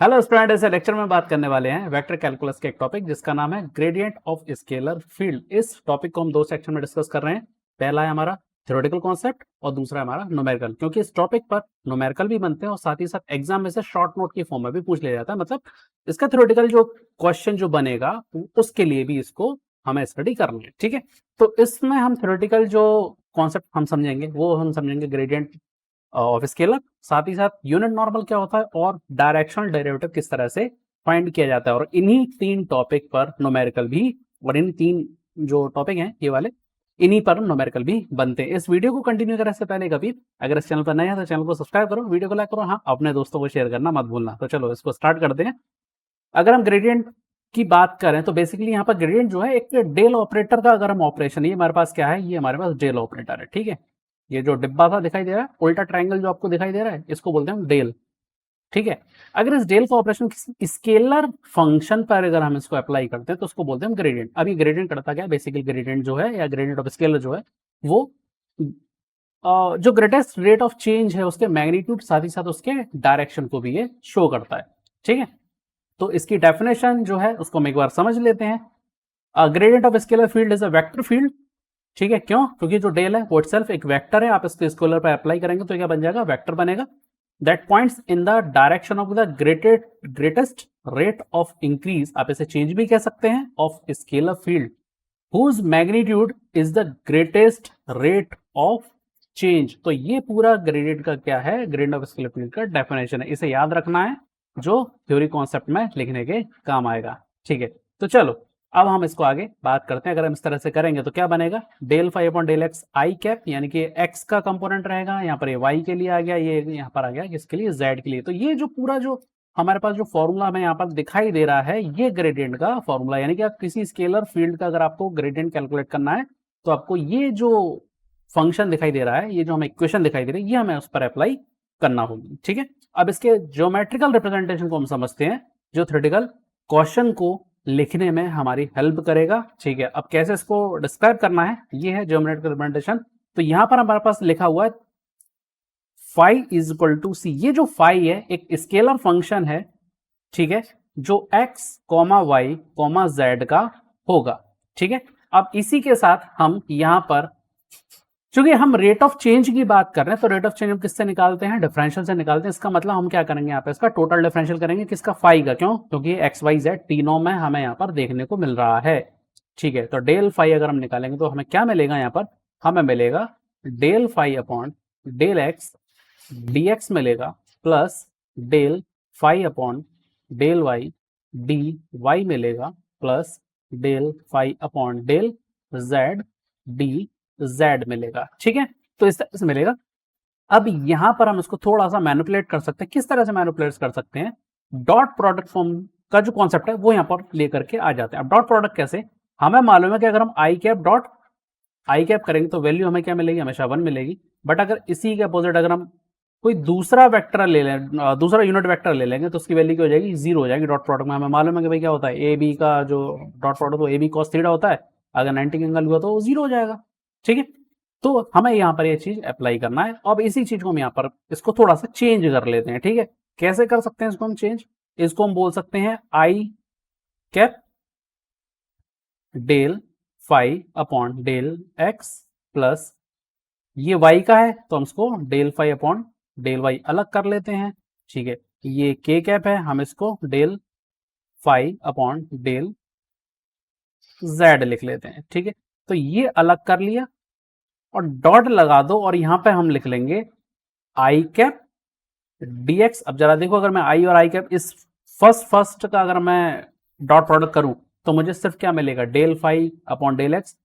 Hello student, इस lecture में बात करने वाले हैं वेक्टर कैलकुलस के एक टॉपिक जिसका नाम है ग्रेडियंट ऑफ स्केलर फील्ड। इस टॉपिक को हम दो सेक्शन में डिस्कस कर रहे हैं। पहला है हमारा थ्योरेटिकल कॉन्सेप्ट और दूसरा है हमारा न्यूमेरिकल, क्योंकि इस टॉपिक पर न्यूमेरिकल भी बनते हैं और साथ ही साथ एग्जाम में से शॉर्ट नोट की फॉर्म में भी पूछ लिया जाता है। मतलब इसका थ्योरेटिकल जो क्वेश्चन जो बनेगा उसके लिए भी इसको हमें स्टडी करना है। ठीक है, तो इसमें हम थ्योरेटिकल जो कॉन्सेप्ट हम समझेंगे वो हम समझेंगे ग्रेडियंट ऑफ स्केलर, साथ ही साथ यूनिट नॉर्मल क्या होता है और डायरेक्शनल डेरिवेटिव किस तरह से फाइंड किया जाता है। और इन्हीं तीन टॉपिक पर न्यूमेरिकल भी, और इन तीन जो टॉपिक हैं ये वाले, इन्हीं पर न्यूमेरिकल भी बनते हैं। इस वीडियो को कंटिन्यू करने से पहले कभी अगर इस चैनल पर नया है तो चैनल को सब्सक्राइब करो, वीडियो को लाइक करो, हाँ अपने दोस्तों को शेयर करना मत भूलना। तो चलो इसको स्टार्ट करते हैं। अगर हम ग्रेडियंट की बात करें तो बेसिकली यहाँ पर ग्रेडियंट जो है एक डेल ऑपरेटर का अगर हम ऑपरेशन, ये हमारे पास क्या है, ये हमारे पास डेल ऑपरेटर है। ठीक है, ये जो डिब्बा सा दिखाई दे रहा है, उल्टा ट्रायंगल जो आपको दिखाई दे रहा है, इसको बोलते हैं डेल। ठीक है, अगर इस डेल का ऑपरेशन किसी स्केलर फंक्शन पर अगर हम इसको अप्लाई करते हैं तो उसको बोलते हैं ग्रेडियंट। अभी ग्रेडियंट करता क्या है, बेसिकली ग्रेडियंट जो है या ग्रेडियंट ऑफ स्केलर जो है वो जो ग्रेटेस्ट रेट ऑफ चेंज है उसके मैग्नीट्यूड साथ ही साथ उसके डायरेक्शन को भी ये शो करता है। ठीक है, तो इसकी डेफिनेशन जो है उसको हम एक बार समझ लेते हैं। Gradient of scalar field is a vector field. ठीक है, क्यों? क्योंकि जो डेल है वो इटसेल्फ एक वेक्टर है। आप इसको स्केलर पर अप्लाई करेंगे तो क्या बन जाएगा, वेक्टर बनेगा। That points in the direction of the greatest rate of increase, आप इसे चेंज भी कह सकते हैं, of scalar field whose magnitude is the greatest rate of change। तो ये पूरा ग्रेडियंट का क्या है, ग्रेडियंट ऑफ स्केलर फील्ड का डेफिनेशन है। इसे याद रखना है जो थ्योरी कॉन्सेप्ट में लिखने के काम आएगा। ठीक है, तो चलो अब हम इसको आगे बात करते हैं। अगर हम इस तरह से करेंगे तो क्या बनेगा, del phi upon del x i cap, यानी कि एक्स का कंपोनेंट रहेगा यहाँ पर, ये वाई के लिए आ गया, ये यहाँ पर आ गया किसके लिए, जेड के लिए। तो ये जो पूरा जो हमारे पास जो फॉर्मूला हमें यहाँ पर दिखाई दे रहा है ये ग्रेडियंट का फॉर्मूला, यानी कि आप किसी स्केलर फील्ड का अगर आपको ग्रेडियंट कैलकुलेट करना है तो आपको ये जो फंक्शन दिखाई दे रहा है, ये जो हमें इक्वेशन दिखाई दे रही है, ये हमें उस पर अप्लाई करना होगी। ठीक है, अब इसके ज्योमेट्रिकल रिप्रेजेंटेशन को हम समझते हैं जो थ्योरेटिकल क्वेश्चन को लिखने में हमारी हेल्प करेगा। ठीक है, अब कैसे इसको डिस्क्राइब करना है, ये है ज्योमेट्रिकल रिप्रेजेंटेशन। तो यहां पर हमारे पास लिखा हुआ है फाई इज इक्वल टू सी। ये जो फाई है एक स्केलर फंक्शन है, ठीक है, जो x comma Y comma Z का होगा। ठीक है, अब इसी के साथ हम यहां पर, चूंकि हम रेट ऑफ चेंज की बात कर रहे हैं तो रेट ऑफ चेंज हम किससे निकालते हैं, डिफरेंशियल से निकालते हैं। इसका मतलब हम क्या करेंगे, यहाँ पे इसका टोटल डिफरेंशियल करेंगे, किसका, फाई का। क्यों? क्योंकि एक्स वाई जेड तीनों में हमें यहाँ पर देखने को मिल रहा है। ठीक है, तो डेल फाई अगर हम निकालेंगे तो हमें क्या मिलेगा, यहाँ पर हमें मिलेगा del phi upon del x dx मिलेगा, plus del phi upon del y d y मिलेगा, plus del phi upon del z d z मिलेगा। ठीक है, तो इस तरह से मिलेगा। अब यहां पर हम इसको थोड़ा सा मैनिपुलेट कर सकते हैं। किस तरह से मैनिपुलेट कर सकते हैं, डॉट प्रोडक्ट फॉर्म का जो कॉन्सेप्ट है वो यहां पर लेकर के आ जाते हैं। अब डॉट प्रोडक्ट कैसे, हमें मालूम है कि अगर हम आई कैप डॉट आई कैप करेंगे तो वैल्यू हमें क्या मिलेगी, हमेशा 1 मिलेगी। बट अगर इसी के अपोजिट अगर हम कोई दूसरा वेक्टर ले लें, दूसरा यूनिट वेक्टर ले लेंगे तो उसकी वैल्यू क्या हो जाएगी, 0 हो जाएगी। डॉट प्रोडक्ट में हमें मालूम है कि भाई क्या होता है, ए बी का जो डॉट प्रोडक्ट वो ए बी कॉस थीटा होता है। अगर 90 एंगल हुआ तो वो 0 हो जाएगा। ठीक है, तो हमें यहाँ पर ये चीज अप्लाई करना है। अब इसी चीज को हम यहाँ पर इसको थोड़ा सा चेंज कर लेते हैं। ठीक है, कैसे कर सकते हैं इसको हम चेंज, इसको हम बोल सकते हैं i cap del phi upon del x, plus ये y का है तो हम इसको del phi upon del y अलग कर लेते हैं। ठीक है, ये k कैप है, हम इसको del phi upon del z लिख लेते हैं। ठीक है, तो ये अलग कर लिया और डॉट लगा दो और यहां पे हम लिख लेंगे आई कैप dx। अब जरा देखो, अगर मैं i और i कैप इस फर्स्ट का अगर मैं डॉट प्रोडक्ट करूं तो मुझे सिर्फ क्या मिलेगा, del phi upon del X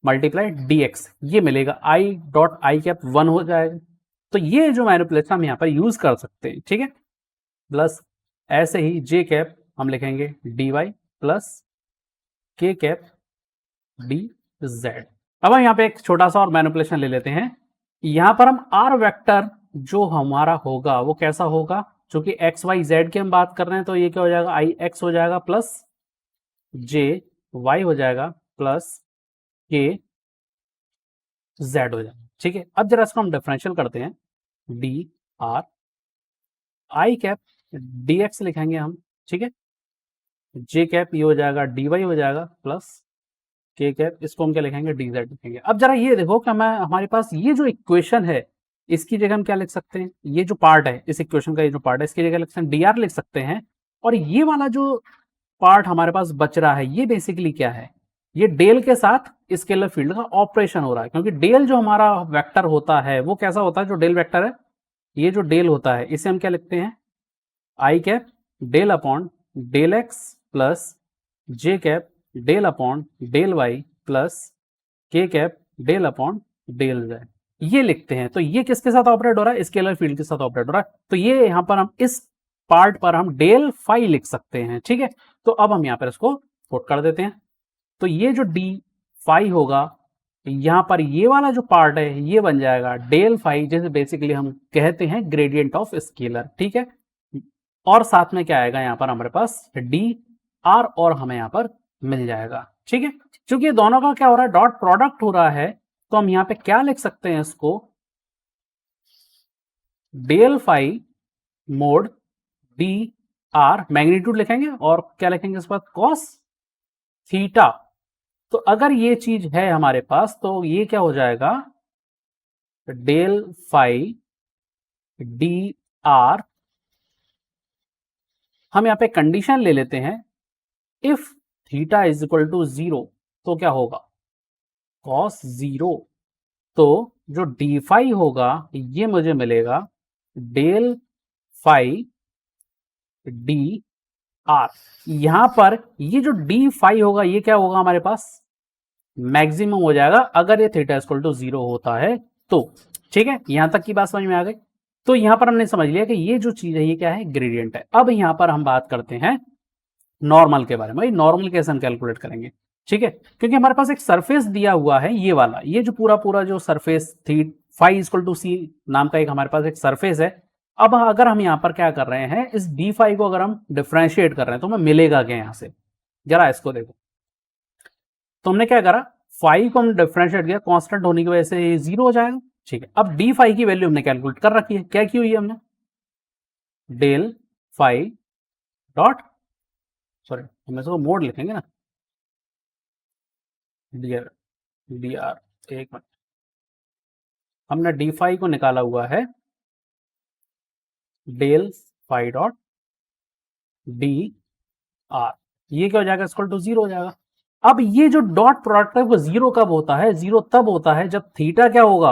multiply dx, ये मिलेगा। आई डॉट आई कैप 1 हो जाएगा। तो ये जो मैनिपुलेशन हम यहाँ पर यूज कर सकते हैं। ठीक है, प्लस ऐसे ही जे कैप हम लिखेंगे dy plus k cap D Z. अब हम यहाँ पे एक छोटा सा और मैनिपुलेशन ले लेते हैं। यहाँ पर हम आर वेक्टर जो हमारा होगा वो कैसा होगा, क्योंकि एक्स वाई जेड की हम बात कर रहे हैं तो ये क्या हो जाएगा, आई एक्स हो जाएगा, प्लस जे वाई हो जाएगा, प्लस के जेड हो जाएगा। ठीक है, अब जरा इसको हम डिफरेंशियल करते हैं, डी आर आई कैप dx लिखेंगे हम, ठीक है, जे कैप ये हो जाएगा dy हो जाएगा प्लस के कैप, इसको हम क्या लिखेंगे dz लिखेंगे। अब जरा ये देखो कि मैं हमारे पास ये जो इक्वेशन है इसकी जगह हम क्या लिख सकते हैं, ये जो पार्ट है इस इक्वेशन का, ये जो पार्ट है इसकी जगह लिख सकते हैं dr लिख सकते हैं। और ये वाला जो पार्ट हमारे पास बच रहा है ये बेसिकली क्या है, ये डेल के साथ स्केलर फील्ड का ऑपरेशन हो रहा है, क्योंकि डेल जो हमारा वेक्टर होता है वो कैसा होता है, जो डेल वेक्टर है, ये जो डेल होता है इसे हम क्या लिखते हैं, i cap del upon del x plus j cap del upon del y plus k cap del upon del z, ये लिखते हैं। तो ये किसके साथ ऑपरेट हो रहा है, स्केलर फील्ड के साथ ऑपरेट हो रहा है। तो ये यहां पर हम इस पार्ट पर हम डेल फाई लिख सकते हैं, ठीक है। तो अब हम यहां पर इसको पुट कर देते हैं, तो ये जो डी फाई होगा, यहां पर ये वाला जो पार्ट है ये बन जाएगा डेल फाई, जैसे बेसिकली हम कहते हैं ग्रेडियंट ऑफ स्केलर, ठीक है। और साथ में क्या आएगा, यहां पर हमारे पास डी आर और हमें यहां पर मिल जाएगा, ठीक है। क्योंकि दोनों का क्या हो रहा है, डॉट प्रोडक्ट हो रहा है, तो हम यहां पे क्या लिख सकते हैं इसको, del phi mod D R, magnitude लिखेंगे और क्या लिखेंगे इस बात, कॉस थीटा। तो अगर ये चीज है हमारे पास तो ये क्या हो जाएगा, डेल फाई डी आर, हम यहां पे कंडीशन ले लेते हैं, if theta is equal to 0 तो क्या होगा, कॉस 0। तो जो डी फाई होगा ये मुझे मिलेगा डेल फाई डी आर। यहां पर ये जो डी फाई होगा ये क्या होगा हमारे पास, मैक्सिमम हो जाएगा अगर ये थीटा इक्वल टू 0 होता है तो, ठीक है। यहां तक की बात समझ में आ गई। तो यहां पर हमने समझ लिया कि ये जो चीज है ये क्या है, ग्रेडियंट है। अब यहां पर हम बात करते हैं नॉर्मल के बारे में। भाई नॉर्मल कैसे हम कैलकुलेट करेंगे, ठीक है, क्योंकि हमारे पास एक सरफेस दिया हुआ है ये वाला, ये जो पूरा पूरा जो सरफेस थी फाई इक्वल टू सी नाम का एक हमारे पास एक सरफेस है। अब अगर हम यहां पर क्या कर रहे हैं, इस डी फाई को अगर हम डिफ्रेंशिएट कर रहे हैं तो हमें मिलेगा क्या यहां से, जरा इसको देखो। तो हमने क्या करा, फाई को हम डिफ्रेंशिएट किया, कांस्टेंट होने की वजह से ये 0 हो जाएगा, ठीक है। अब डी फाई की वैल्यू हमने कैलकुलेट कर रखी है, क्या की हुई है हमने, डेल फाई डॉट, सॉरी हम इसको मोड लिखेंगे ना, डी आर, एक मिनट, हमने डी फाई को निकाला हुआ है del phi dot D R, ये क्या हो जाएगा, इक्वल टू 0 हो जाएगा। अब ये जो डॉट प्रोडक्ट है वो 0 कब होता है, 0 तब होता है जब थीटा क्या होगा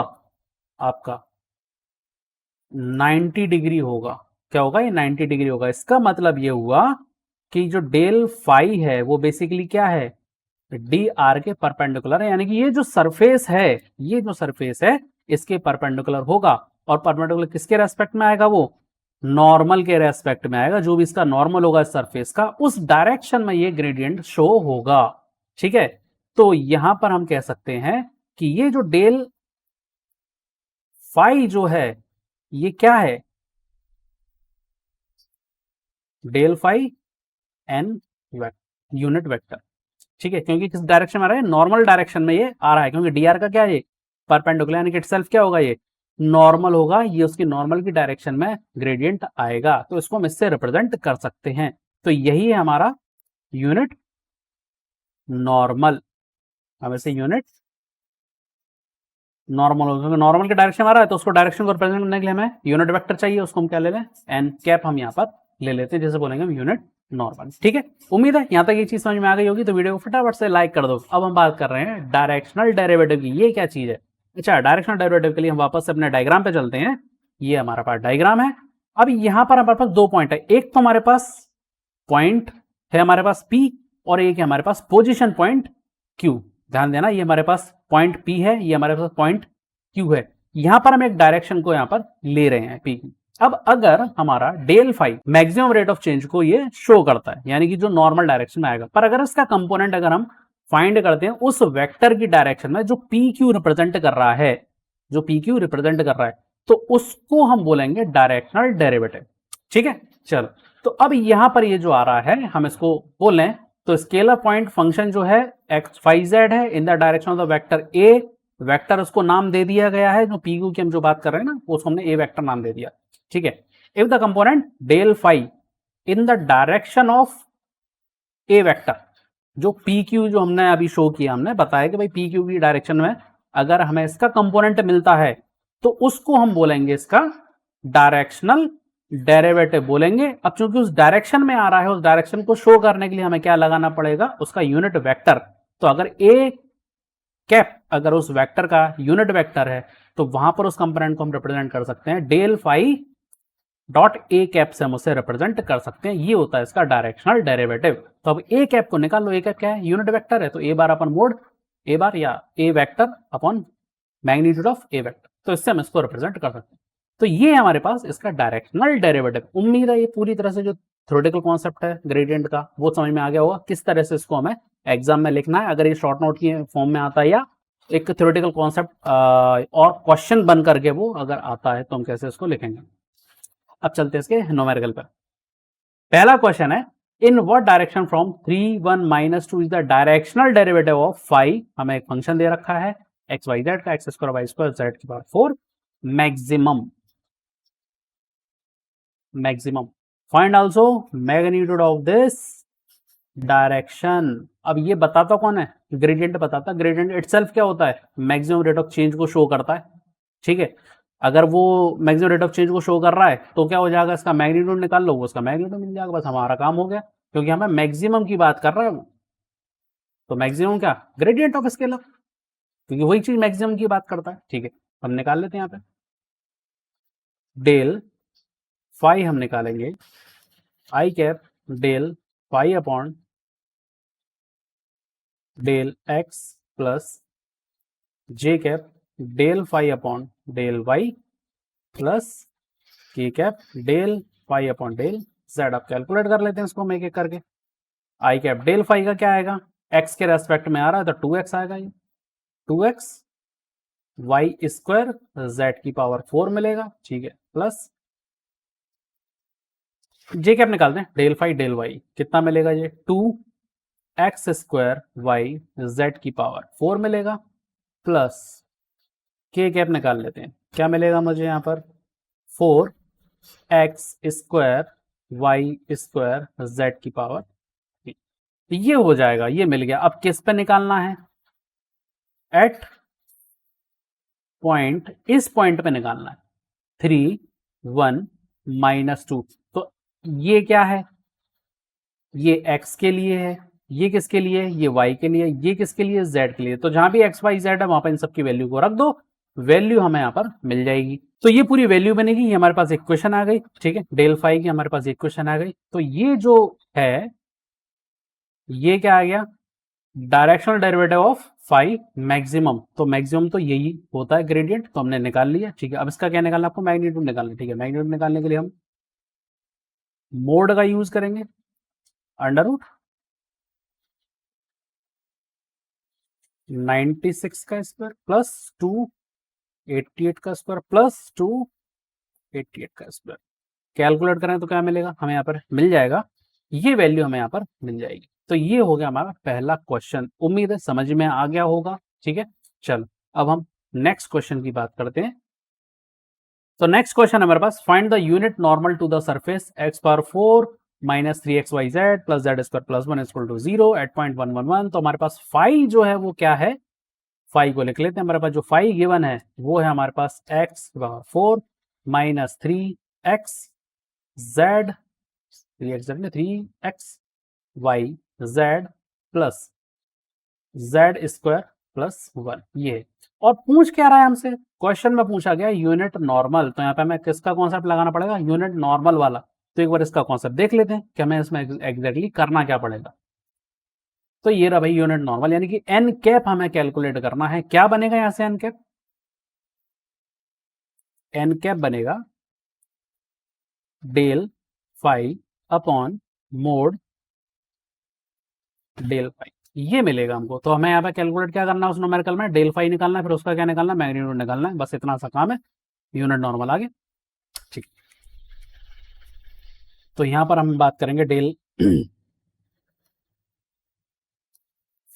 आपका 90 डिग्री होगा। क्या होगा, ये 90 डिग्री होगा। इसका मतलब ये हुआ कि जो डेल फाई है वो बेसिकली क्या है, डी आर के परपेंडिकुलर है, यानी कि ये जो सरफेस है, ये जो सरफेस है इसके परपेंडिकुलर होगा। और परपेंडिकुलर किसके रेस्पेक्ट में आएगा, वो नॉर्मल के रेस्पेक्ट में आएगा, जो भी इसका नॉर्मल होगा इस सरफेस का उस डायरेक्शन में ये ग्रेडियंट शो होगा, ठीक है। तो यहां पर हम कह सकते हैं कि ये जो डेल फाई जो है ये क्या है, del phi N unit vector, ठीक है, क्योंकि किस डायरेक्शन में आ रहा है, नॉर्मल डायरेक्शन में ये आ रहा है, क्योंकि डीआर का क्या है, परपेंडिकुलर यानी कि इटसेल्फ क्या होगा, ये नॉर्मल होगा, ये उसकी नॉर्मल की डायरेक्शन में ग्रेडियंट आएगा, तो इसको हम इससे रिप्रेजेंट कर सकते हैं। तो यही है हमारा यूनिट नॉर्मल, हम इसे यूनिट नॉर्मल होगा, क्योंकि नॉर्मल के डायरेक्शन में आ रहा है तो उसको डायरेक्शन को रिप्रेजेंट करने के लिए हमें यूनिट वेक्टर चाहिए, उसको हम क्या ले लें, एन कैप हम यहाँ पर ले लेते हैं, जैसे बोलेंगे हम यूनिट नॉर्मल, ठीक है। उम्मीद है यहां तक ये चीज समझ में आ गई होगी, तो वीडियो को फटाफट से लाइक कर दो। अब हम बात कर रहे हैं डायरेक्शनल डेरिवेटिव की, ये क्या चीज है। अच्छा, डायरेक्शनल डेरिवेटिव के लिए हम वापस से अपने डायग्राम पे चलते हैं, ये हमारा पास डायग्राम है। अब यहां पर हमारे पास 2 पॉइंट है, एक तो हमारे पास पॉइंट है हमारे पास P और एक है हमारे पास पोजिशन पॉइंट Q। ध्यान देना, ये हमारे पास पॉइंट P है, ये हमारे पास पॉइंट Q है। यहां पर हम एक डायरेक्शन को यहां पर ले रहे हैं P की। अब अगर हमारा del phi maximum rate of change को ये शो करता है, यानी कि जो नॉर्मल डायरेक्शन में आएगा, पर अगर इसका कंपोनेंट अगर हम फाइंड करते हैं उस वेक्टर की डायरेक्शन में जो पी क्यू रिप्रेजेंट कर रहा है, जो पी क्यू रिप्रेजेंट कर रहा है, तो उसको हम बोलेंगे डायरेक्शनल डेरिवेटिव, ठीक है। चलो, तो अब यहां पर ये जो आ रहा है हम इसको बोलें तो स्केलर पॉइंट फंक्शन जो है एक्स वाई जेड है in the direction of the vector A, vector उसको नाम दे दिया गया है, जो पी क्यू की हम जो बात कर रहे हैं ना उसको हमने ए वेक्टर नाम दे दिया, ठीक है। If the component del phi in the direction of a vector, जो पी क्यू जो हमने अभी शो किया, हमने बताया कि भाई पी क्यू की डायरेक्शन में अगर हमें इसका कंपोनेंट मिलता है तो उसको हम बोलेंगे इसका डायरेक्शनल डेरिवेटिव बोलेंगे। अब चूंकि उस डायरेक्शन में आ रहा है, उस डायरेक्शन को शो करने के लिए हमें क्या लगाना पड़ेगा, उसका यूनिट वेक्टर। तो अगर ए कैप अगर उस वेक्टर का यूनिट वेक्टर है तो वहां पर उस कंपोनेंट को हम रिप्रेजेंट कर सकते हैं del phi dot A cap से हम उसे रिप्रेजेंट कर सकते हैं। ये होता है इसका डायरेक्शनल डेरिवेटिव। तो अब ए कैप को निकाल लो, ए कैप क्या है, यूनिट वेक्टर है, तो ए बार अपन मोड ए बार या a vector upon magnitude of a vector, तो इससे हम इसको रिप्रेजेंट कर सकते हैं। तो ये हमारे पास इसका डायरेक्शनल डेरिवेटिव। उम्मीद है ये पूरी तरह से जो थ्योरेटिकल कॉन्सेप्ट है ग्रेडियंट का वो समझ में आ गया होगा, किस तरह से इसको हमें एग्जाम में लिखना है, अगर ये शॉर्ट नोट की फॉर्म में आता है या एक थ्योरेटिकल कॉन्सेप्ट और क्वेश्चन बन करके वो अगर आता है तो हम कैसे इसको लिखेंगे। अब चलते हैं इसके न्यूमेरिकल पर। पहला क्वेश्चन है, in what direction from 3 1 -2 is the directional derivative of phi. हमें एक फंक्शन दे रखा है एक्स वाई जेड का, x square Y square Z की power 4, maximum find also magnitude of this direction. अब ये बताता कौन है, ग्रेडियंट बताता। ग्रेडियंट इटसेल्फ क्या होता है, मैक्सिमम रेट ऑफ चेंज को शो करता है, ठीक है। अगर वो मैक्सिमम रेट ऑफ चेंज को शो कर रहा है तो क्या हो जाएगा, इसका मैग्नीट्यूड निकाल लो, उसका मैग्नीट्यूड मिल जाएगा, बस हमारा काम हो गया, क्योंकि हमें मैक्सिमम की बात कर रहा है वो। तो मैक्सिमम क्या, ग्रेडियंट ऑफ स्केलर, क्योंकि वही चीज मैक्सिमम की बात करता है, ठीक है। हम निकाल लेते हैं यहाँ पे डेल फाई, हम निकालेंगे i cap del phi upon del x plus j cap del phi upon del y plus k cap del phi upon del z. अब कैलकुलेट कर लेते हैं इसको हम एक एक करके। आई कैप डेल फाई का क्या आएगा, एक्स के रेस्पेक्ट में आ रहा है तो 2x आएगा, ये 2x वाई स्क्वायर जेड की पावर 4 मिलेगा, ठीक है, प्लस जे कैप निकालते हैं डेल फाई डेल वाई, कितना मिलेगा ये 2x स्क्वायर वाई जेड की पावर 4 मिलेगा, प्लस के कैप निकाल लेते हैं, क्या मिलेगा मुझे यहाँ पर 4x square Y square Z की पावर, ये हो जाएगा, ये मिल गया। अब किस पे निकालना है, एट पॉइंट, इस पॉइंट पे निकालना है 3 1 -2। तो ये क्या है, ये x के लिए है, ये किसके लिए, ये y के लिए, ये किसके लिए, z के लिए। तो जहां भी x y z है वहां पर इन सबकी वैल्यू को रख दो, वैल्यू हमें यहाँ पर मिल जाएगी। तो ये पूरी वैल्यू बनेगी, ये हमारे पास इक्वेशन आ गई, ठीक है, डेल फाई की हमारे पास इक्वेशन आ गई। तो ये जो है ये क्या आ गया, directional derivative of phi maximum. तो मैक्सिमम तो यही होता है ग्रेडियंट, तो हमने निकाल लिया, ठीक है। अब इसका क्या निकालना, आपको मैग्नीट्यूड निकालना, ठीक है। मैग्नीट्यूड निकालने के लिए हम मोड का यूज करेंगे, अंडर रूट 96 का स्क्वायर प्लस 288 का स्क्वायर प्लस 288 का स्क्वायर। कैलकुलेट करें तो क्या मिलेगा, हमें यहाँ पर मिल जाएगा, ये वैल्यू हमें यहाँ पर मिल जाएगी। तो ये हो गया हमारा पहला क्वेश्चन, उम्मीद है समझ में आ गया होगा, ठीक है। चलो अब हम नेक्स्ट क्वेश्चन की बात करते हैं। तो नेक्स्ट क्वेश्चन हमारे पास, find the unit normal to the surface x power 4 -3xyz plus z square plus 1 equal to 0 at point 1 1 1। तो हमारे पास फाई जो है वो क्या है, फाई को लिख लेते हैं। हमारे पास जो फाई गिवन है वो है हमारे पास x power 4 -3x z 3x y z plus z square plus 1, ये। और पूछ क्या रहा है हमसे, क्वेश्चन में पूछा गया यूनिट नॉर्मल, तो यहाँ पे हमें किसका कॉन्सेप्ट लगाना पड़ेगा, यूनिट नॉर्मल वाला। तो एक बार इसका कॉन्सेप्ट देख लेते हैं कि हमें इसमें एग्जैक्टली करना क्या पड़ेगा। तो ये रहा भाई यूनिट नॉर्मल, यानी कि एन कैप हमें कैलकुलेट करना है। क्या बनेगा यहां से एन कैप, एन कैप बनेगा del phi upon mod del phi, ये मिलेगा हमको। तो हमें यहाँ पे कैलकुलेट क्या करना है, उस न्यूमेरिकल में डेल फाई निकालना है, फिर उसका क्या निकालना है, मैग्नीट्यूड निकालना है, बस इतना सा काम है। यूनिट नॉर्मल आ गया, ठीक। तो यहां पर हम बात करेंगे डेल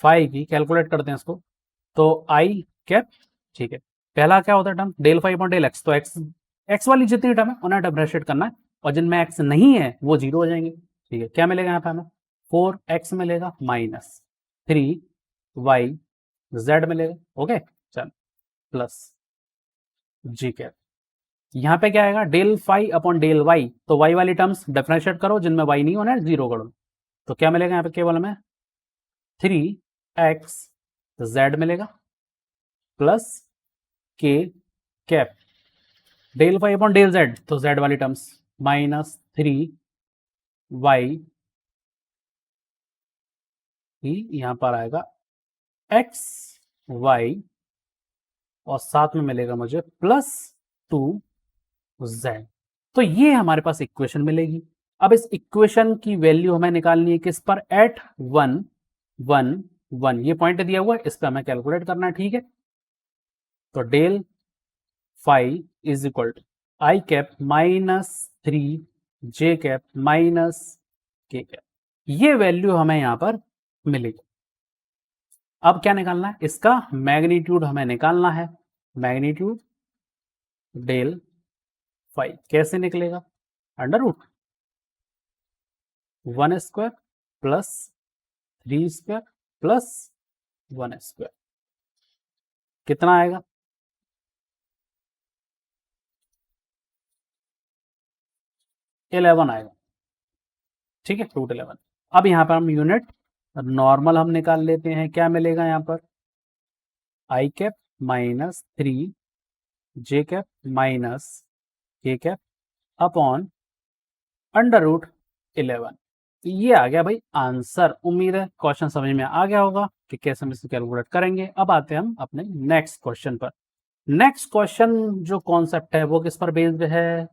फाई की, कैलकुलेट करते हैं इसको। तो आई कैप, ठीक है, पहला क्या होता है term del phi upon del x, तो एक्स वाली जितनी टर्म है उन्हें डिफरेंशिएट करना है। और जिनमें एक्स नहीं है वो जीरो हो जाएंगे। ठीक है, क्या मिलेगा यहाँ पे हमें 4x मिलेगा माइनस 3y z मिलेगा। ओके, चल प्लस जी कैप। यहाँ पे क्या आएगा del phi upon del y, तो वाई वाली टर्म्स डिफरेंशिएट करो, जिनमें वाई नहीं होना है जीरो करो। तो क्या मिलेगा यहाँ पे केवल हमें 3x z मिलेगा plus k cap del phi upon del z, तो जेड वाली टर्म्स माइनस 3y ही यहां पर आएगा x y और साथ में मिलेगा मुझे प्लस 2z। तो ये हमारे पास इक्वेशन मिलेगी। अब इस इक्वेशन की वैल्यू हमें निकालनी है किस पर, एट 1 1 1, ये पॉइंट दिया हुआ है, इस पर हमें कैलकुलेट करना है। ठीक है, तो del phi is equal to i cap minus 3 cap minus k cap, ये वैल्यू हमें यहां पर मिलेगी। अब क्या निकालना है, इसका मैग्नीट्यूड हमें निकालना है। मैग्नीट्यूड डेल फाई कैसे निकलेगा, under root 1 square plus 3 square plus 1 square, कितना आएगा 11 आएगा। ठीक है, रूट 11। अब यहां पर हम यूनिट नॉर्मल हम निकाल लेते हैं, क्या मिलेगा यहां पर आई cap minus 3 cap minus k cap upon under root 11। ये आ गया भाई आंसर। उम्मीद है क्वेश्चन समझ में आ गया होगा कि कैसे हम इसे कैलकुलेट करेंगे। अब आते हैं हम अपने नेक्स्ट क्वेश्चन पर। नेक्स्ट क्वेश्चन जो कॉन्सेप्ट है वो किस पर बेस्ड है,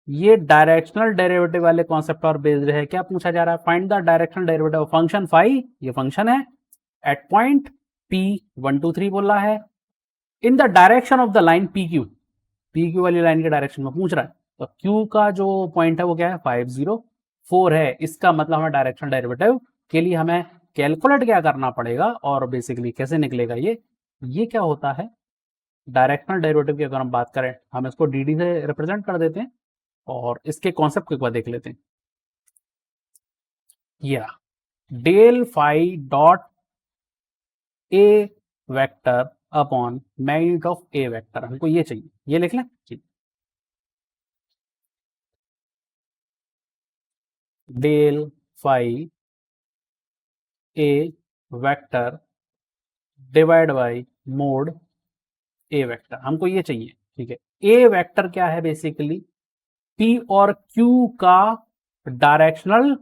ये डायरेक्शनल डेरिवेटिव वाले कॉन्सेप्ट पर बेस्ड है। क्या पूछा जा रहा है, find the directional derivative of function phi, ये फंक्शन है, एट पॉइंट पी 1 2 3 बोल रहा है, in the direction of the line p q, p q वाली लाइन के डायरेक्शन में पूछ रहा है। तो क्यू का जो पॉइंट है वो क्या है 504 है। इसका मतलब हमें डायरेक्शनल डेरिवेटिव के लिए हमें कैलकुलेट क्या करना पड़ेगा और बेसिकली कैसे निकलेगा ये क्या होता है डायरेक्शनल डेरिवेटिव की अगर हम बात करें, हम इसको डी डी से रिप्रेजेंट कर देते हैं और इसके कॉन्सेप्ट को एक बार देख लेते हैं। या del phi dot a vector upon magnitude of a vector, हमको ये चाहिए, ये लिख लें जी। Del phi a vector divide by mod a vector, हमको ये चाहिए। ठीक है, ए वेक्टर क्या है बेसिकली पी और क्यू का डायरेक्शनल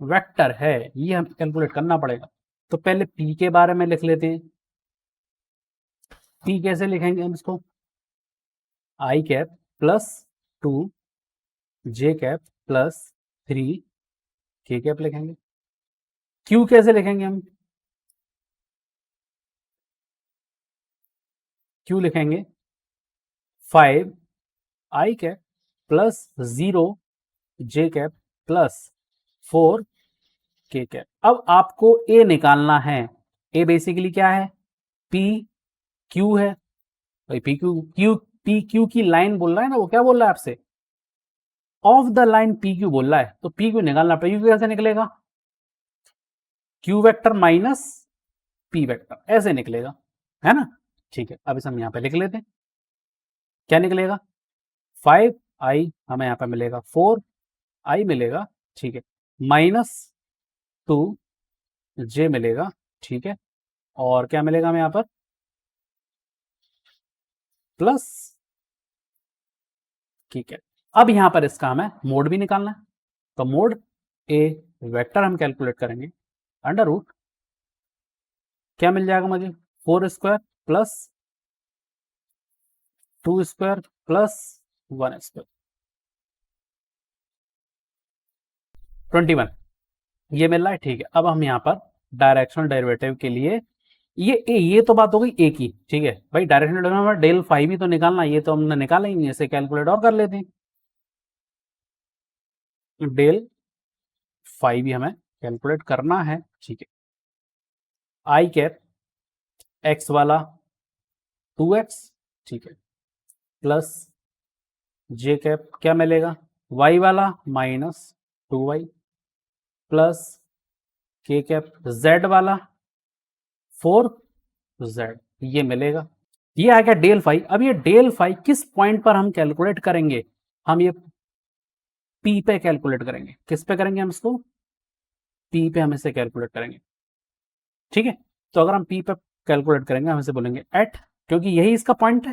वेक्टर है, ये हम कैलकुलेट करना पड़ेगा। तो पहले पी के बारे में लिख लेते हैं। पी कैसे लिखेंगे हम इसको, i cap plus 2 cap plus 3 cap लिखेंगे। क्यू कैसे लिखेंगे हम, क्यू लिखेंगे 5 cap plus 0 cap plus 4 cap. अब आपको ए निकालना है, ए बेसिकली क्या है पी क्यू है भाई, पी क्यू की लाइन बोल रहा है ना, वो क्या बोल रहा है आपसे of the line p Q बोल रहा है, तो पी क्यू निकालना, पी क्यू कैसे निकलेगा Q vector minus P vector, ऐसे निकलेगा, है ना। ठीक है, अब इसे हम यहां पे लिख लेते हैं, क्या निकलेगा 5i हमें यहां पे मिलेगा 4i मिलेगा। ठीक है, माइनस 2 मिलेगा। ठीक है, और क्या मिलेगा हमें यहां पर प्लस। ठीक है, अब यहां पर इसका हमें मोड भी निकालना है, तो मोड ए वेक्टर हम कैलकुलेट करेंगे, अंडर रूट क्या मिल जाएगा मुझे 4 square plus 2 square plus 1 square 21, ये मिल रहा है। ठीक है, अब हम यहाँ पर डायरेक्शनल डेरिवेटिव के लिए ये तो बात हो गई ए की। ठीक है भाई, डायरेक्शनल डेरिवेटिव में डेल फाई भी तो निकालना, ये तो हमने निकाला ही नहीं, इसे कैलकुलेट और कर लेते हैं। डेल फाई भी हमें कैलकुलेट करना है। ठीक है, आई कैप एक्स वाला 2x, ठीक है, प्लस जे कैप क्या मिलेगा, y वाला -2y plus k cap z वाला 4z, ये मिलेगा। ये आ गया डेल फाई। अब ये डेल फाई किस पॉइंट पर हम कैलकुलेट करेंगे, हम ये पी पे कैलकुलेट करेंगे। किस पे करेंगे हम इसको, पी पे हम इसे कैलकुलेट करेंगे, ठीक है। तो अगर हम पी पे कैलकुलेट करेंगे हम इसे बोलेंगे एट, क्योंकि यही इसका पॉइंट है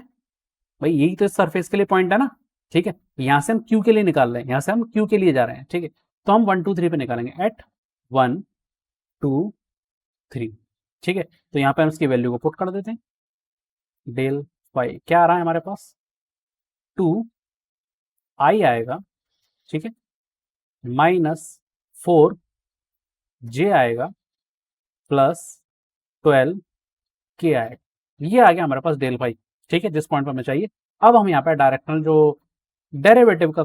भाई, यही तो इस सरफेस के लिए पॉइंट है ना, ठीक है। यहां से हम क्यू के लिए निकाल रहे हैं, यहां से हम क्यू के लिए जा रहे हैं, ठीक है। तो हम 1 2 3 पे निकालेंगे एट 1 2 3, ठीक है। तो यहाँ पे हम इसकी वैल्यू को पुट कर देते हैं। डेल फाई क्या आ रहा है हमारे पास, 2 आई आएगा, ठीक है, -4 जे आएगा प्लस 12 के आएगा। ये आ गया हमारे पास डेल फाई, ठीक है, जिस पॉइंट पर हमें चाहिए। अब हम यहाँ पे डायरेक्शनल जो डेरिवेटिव का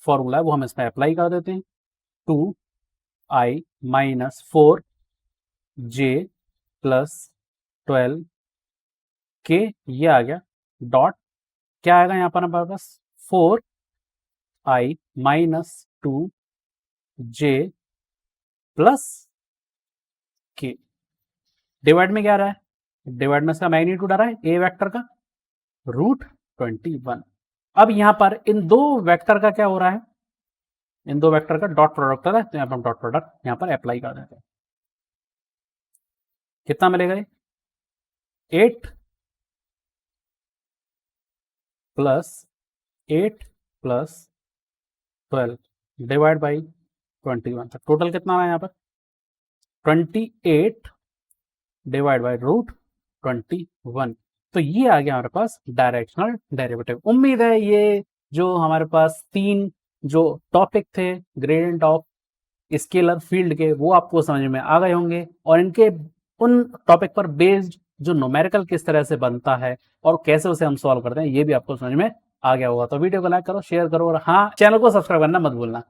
फॉर्मूला है वो हम इसमें अप्लाई कर देते हैं। 2i -4 जे प्लस 12 के, ये आ गया डॉट, क्या आएगा यहाँ पर हमारे पास 4i -2 जे प्लस के, डिवाइड में क्या आ रहा है, डिवाइड में इसका मैग्नीट्यूड आ रहा है ए वेक्टर का √21। अब यहां पर इन दो वेक्टर का क्या हो रहा है, इन दो वेक्टर का डॉट प्रोडक्ट हो रहा है, तो यहां पर हम डॉट प्रोडक्ट यहां पर अप्लाई कर देते हैं। कितना मिलेगा ये, 8 प्लस 8 प्लस 12 डिवाइड बाई 21, तो टोटल कितना आया यहाँ पर 28 डिवाइड बाई √21। तो ये आ गया हमारे पास डायरेक्शनल डेरिवेटिव। उम्मीद है ये जो हमारे पास 3 जो टॉपिक थे ग्रेडियंट ऑफ स्केलर फील्ड के, वो आपको समझ में आ गए होंगे, और इनके उन टॉपिक पर बेस्ड जो न्यूमेरिकल किस तरह से बनता है और कैसे उसे हम सॉल्व करते हैं, ये भी आपको समझ में आ गया होगा। तो वीडियो को लाइक करो, शेयर करो, और हाँ, चैनल को सब्सक्राइब करना मत भूलना।